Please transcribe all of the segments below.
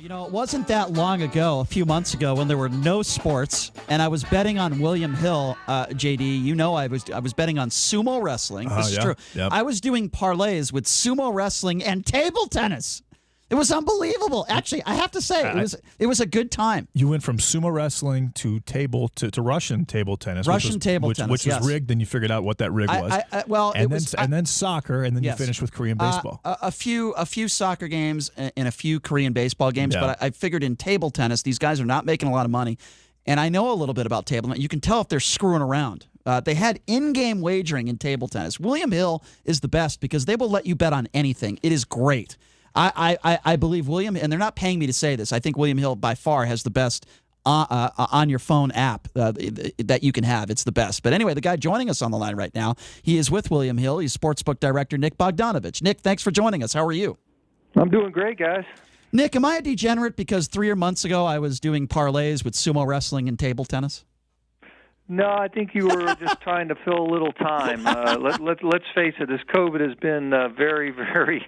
You know, it wasn't that long ago, a few months ago, when there were no sports, and I was betting on William Hill, JD. You know, I was betting on sumo wrestling. This is true. Yep. I was doing parlays with sumo wrestling and table tennis. It was unbelievable. Actually, I have to say, it was a good time. You went from sumo wrestling to Russian table tennis. Which was rigged, then you figured out what that rig was. And then soccer, and then you finished with Korean baseball. A few soccer games and a few Korean baseball games, but I figured in table tennis, these guys are not making a lot of money. And I know a little bit about table tennis. You can tell if they're screwing around. They had in-game wagering in table tennis. William Hill is the best because they will let you bet on anything. It is great. I believe William, and they're not paying me to say this, I think William Hill by far has the best on your phone app that you can have. It's the best. But anyway, the guy joining us on the line right now, he is with William Hill. He's sportsbook director Nick Bogdanovich. Nick, thanks for joining us. How are you? I'm doing great, guys. Nick, am I a degenerate because 3 months ago I was doing parlays with sumo wrestling and table tennis? No, I think you were just trying to fill a little time. Let's face it, this COVID has been very, very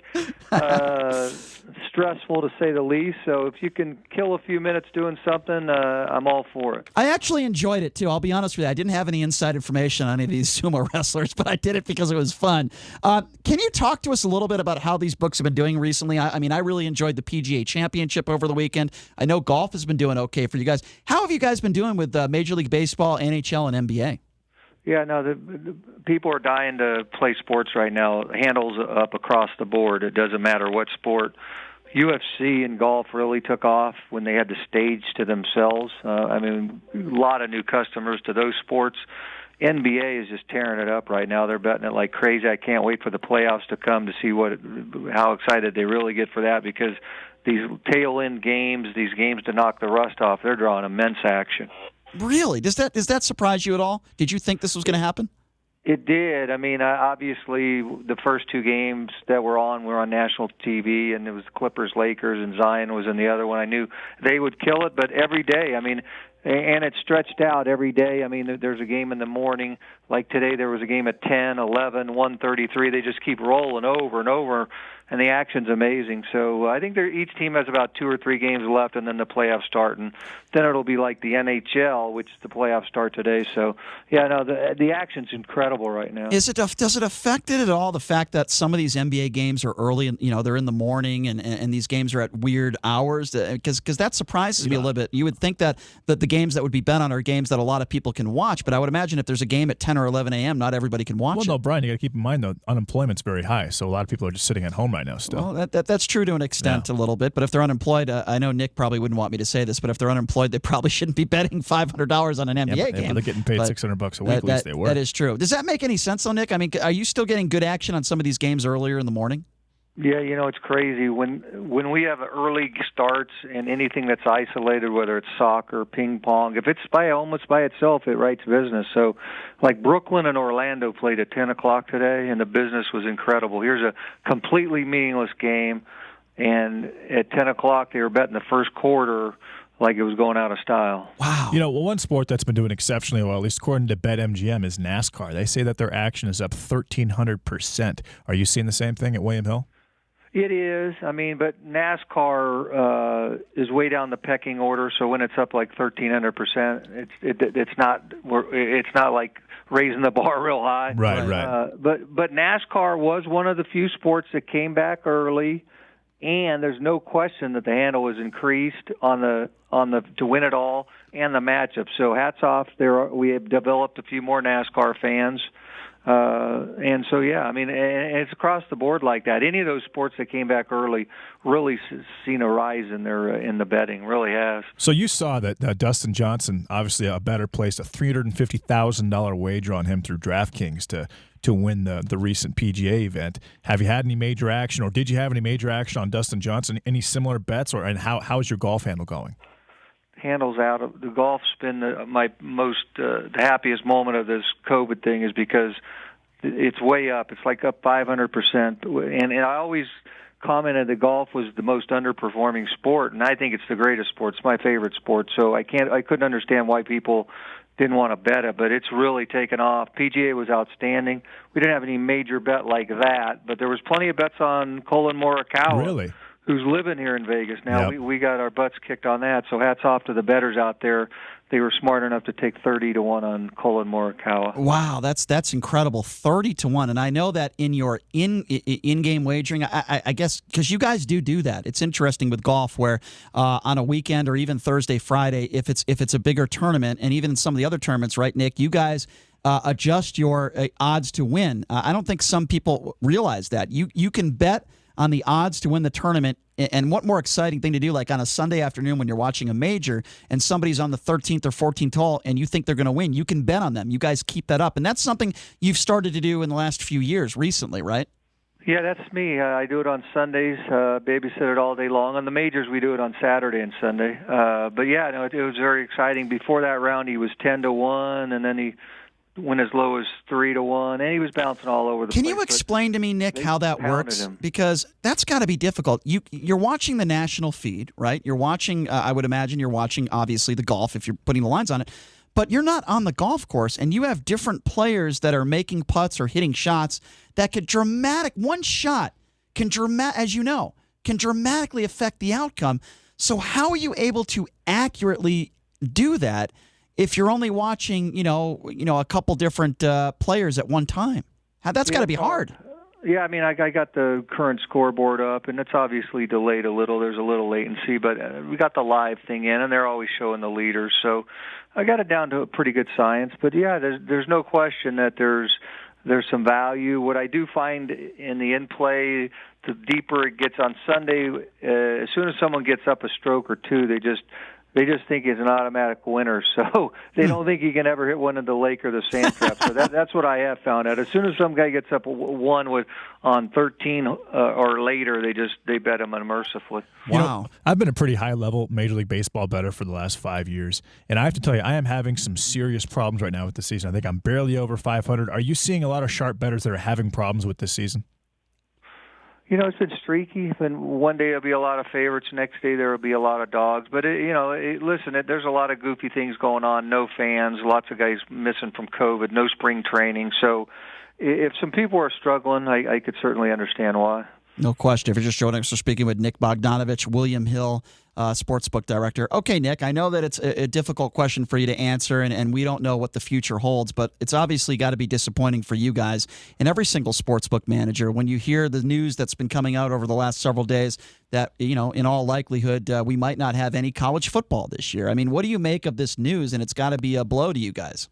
stressful, to say the least. So if you can kill a few minutes doing something, I'm all for it. I actually enjoyed it, too. I'll be honest with you. I didn't have any inside information on any of these sumo wrestlers, but I did it because it was fun. Can you talk to us a little bit about how these books have been doing recently? I mean, I really enjoyed the PGA Championship over the weekend. I know golf has been doing okay for you guys. How have you guys been doing with Major League Baseball, NHL, and NBA? Yeah, no, the people are dying to play sports right now. Handles up across the board. It doesn't matter what sport. UFC and golf really took off when they had the stage to themselves. I mean, a lot of new customers to those sports. NBA is just tearing it up right now. They're betting it like crazy. I can't wait for the playoffs to come to see how excited they really get for that, because these tail-end games, these games to knock the rust off, they're drawing immense action. Really? Does that surprise you at all? Did you think this was going to happen? It did. I mean, obviously, the first two games that were on national TV, and it was Clippers-Lakers, and Zion was in the other one. I knew they would kill it, but every day, I mean, and it stretched out every day. I mean, there's a game in the morning. Like today, there was a game at 10, 11, 1:33. They just keep rolling over and over, and the action's amazing. So I think each team has about 2 or 3 games left, and then the playoffs start. And then it'll be like the NHL, which the playoffs start today. So, yeah, no, the action's incredible right now. Does it affect it at all, the fact that some of these NBA games are early, and they're in the morning, and these games are at weird hours? Because that surprises me a little bit. You would think that the games that would be bet on are games that a lot of people can watch, but I would imagine if there's a game at 10 or 11 a.m., not everybody can watch it. Well, no, Brian, you got to keep in mind, though, unemployment's very high, so a lot of people are just sitting at home right now still. Well, that's true to an extent, a little bit, but if they're unemployed, I know Nick probably wouldn't want me to say this, but if they're unemployed, they probably shouldn't be betting $500 on an NBA game. But they're getting paid $600 a week, at least they were. That is true. Does that make any sense, though, Nick? I mean, are you still getting good action on some of these games earlier in the morning? Yeah, it's crazy. When we have early starts and anything that's isolated, whether it's soccer, ping pong, if it's almost by itself, it writes business. So, like Brooklyn and Orlando played at 10 o'clock today, and the business was incredible. Here's a completely meaningless game, and at 10 o'clock they were betting the first quarter like it was going out of style. Wow. One sport that's been doing exceptionally well, at least according to BetMGM, is NASCAR. They say that their action is up 1,300%. Are you seeing the same thing at William Hill? It is. I mean, but NASCAR is way down the pecking order. So when it's up like 1,300%, it's not like raising the bar real high. Right. But NASCAR was one of the few sports that came back early, and there's no question that the handle was increased on the to win it all and the matchup. So hats off. We have developed a few more NASCAR fans. And so, yeah, I mean, it's across the board like that. Any of those sports that came back early really seen a rise in the betting, really has. So you saw that Dustin Johnson, obviously a better place, a $350,000 wager on him through DraftKings to win the recent PGA event. Have you had any major action, or did you have any major action on Dustin Johnson? Any similar bets, and how's your golf handle going? Handles out of the golf's been my most the happiest moment of this COVID thing, is because it's way up. It's like up 500%, and I always commented that golf was the most underperforming sport, and I think it's the greatest sport. It's my favorite sport, so I couldn't understand why people didn't want to bet it, but it's really taken off. PGA was outstanding. We didn't have any major bet like that, but there was plenty of bets on Colin Morikawa. Really? who's living here in Vegas now. Yep. We got our butts kicked on that. So hats off to the bettors out there. They were smart enough to take 30-1 on Colin Morikawa. Wow, that's incredible, 30-1. And I know that in your in-game wagering, I guess because you guys do that. It's interesting with golf where on a weekend or even Thursday, Friday, if it's a bigger tournament, and even in some of the other tournaments, right, Nick? You guys adjust your odds to win. I don't think some people realize that you can bet on the odds to win the tournament. And what more exciting thing to do, like on a Sunday afternoon when you're watching a major and somebody's on the 13th or 14th hole and you think they're going to win, you can bet on them. You guys keep that up. And that's something you've started to do in the last few years recently, right? Yeah, that's me. I do it on Sundays, babysit it all day long. On the majors, we do it on Saturday and Sunday. But yeah, no, it was very exciting. Before that round, he was 10-1, and then he went as low as 3-1, and he was bouncing all over the place. Can you explain to me, Nick, how that works? Because that's got to be difficult. You're watching the national feed, right? You're watching, I would imagine you're watching, obviously, the golf if you're putting the lines on it. But you're not on the golf course, and you have different players that are making putts or hitting shots that could one shot can as you know, can dramatically affect the outcome. So how are you able to accurately do that if you're only watching, a couple different players at one time? That's got to be hard. Yeah, I mean, I got the current scoreboard up, and it's obviously delayed a little. There's a little latency, but we got the live thing in, and they're always showing the leaders. So I got it down to a pretty good science. But yeah, there's no question that there's some value. What I do find in the in-play, the deeper it gets on Sunday, as soon as someone gets up a stroke or two, they just think he's an automatic winner, so they don't think he can ever hit one in the lake or the sand trap. So that's what I have found out. As soon as some guy gets up one on 13 or later, they bet him unmercifully. Wow. I've been a pretty high-level Major League Baseball bettor for the last 5 years, and I have to tell you, I am having some serious problems right now with the season. I think I'm barely over 500. Are you seeing a lot of sharp bettors that are having problems with this season? It's been streaky. And one day there'll be a lot of favorites. Next day there will be a lot of dogs. But, there's a lot of goofy things going on. No fans, lots of guys missing from COVID, no spring training. So if some people are struggling, I could certainly understand why. No question. If you're just joining us, we're speaking with Nick Bogdanovich, William Hill, sportsbook director. Okay, Nick, I know that it's a difficult question for you to answer, and we don't know what the future holds, but it's obviously got to be disappointing for you guys and every single sportsbook manager when you hear the news that's been coming out over the last several days that, in all likelihood, we might not have any college football this year. I mean, what do you make of this news? And it's got to be a blow to you guys.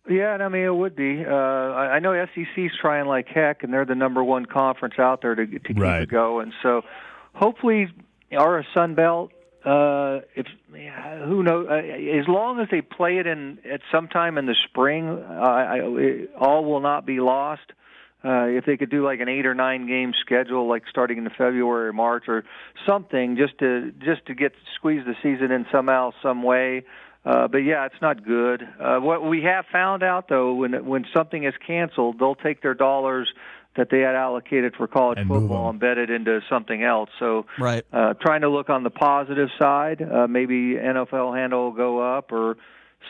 Yeah, and I mean, it would be. I know SEC's trying like heck, and they're the number one conference out there to keep it going. So hopefully our Sun Belt, who knows, as long as they play it at some time in the spring, all will not be lost. If they could do like an 8 or 9 game schedule, like starting in the February or March or something, just to squeeze the season in somehow, some way. But yeah, it's not good. What we have found out though, when something is canceled, they'll take their dollars that they had allocated for college football and bet it into something else. So, trying to look on the positive side, maybe NFL handle will go up, or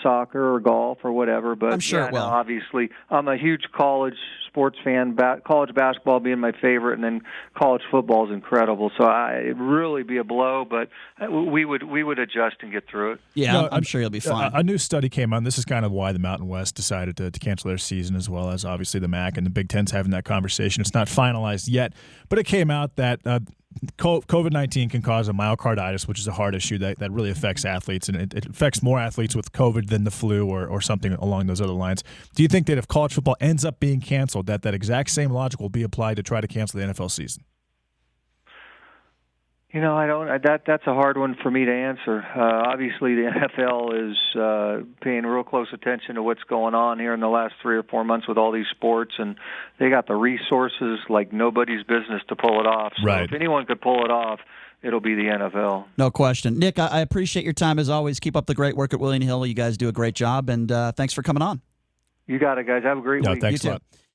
soccer or golf or whatever. But I'm sure it will. Obviously, I'm a huge college sports fan. College basketball being my favorite, and then college football is incredible. So it'd really be a blow, but we would adjust and get through it. Yeah, no, I'm sure you'll be fine. A new study came on. This is kind of why the Mountain West decided to cancel their season, as well as obviously the MAC and the Big Ten's having that conversation. It's not finalized yet, but it came out that COVID-19 can cause a myocarditis, which is a heart issue that really affects athletes, and it affects more athletes with COVID than the flu or something along those other lines. Do you think that if college football ends up being canceled, that exact same logic will be applied to try to cancel the NFL season? I don't. That's a hard one for me to answer. Obviously, the NFL is paying real close attention to what's going on here in the last 3 or 4 months with all these sports, and they got the resources like nobody's business to pull it off. So if anyone could pull it off, it'll be the NFL. No question. Nick, I appreciate your time as always. Keep up the great work at William Hill. You guys do a great job, and thanks for coming on. You got it, guys. Have a great week. Thanks a lot.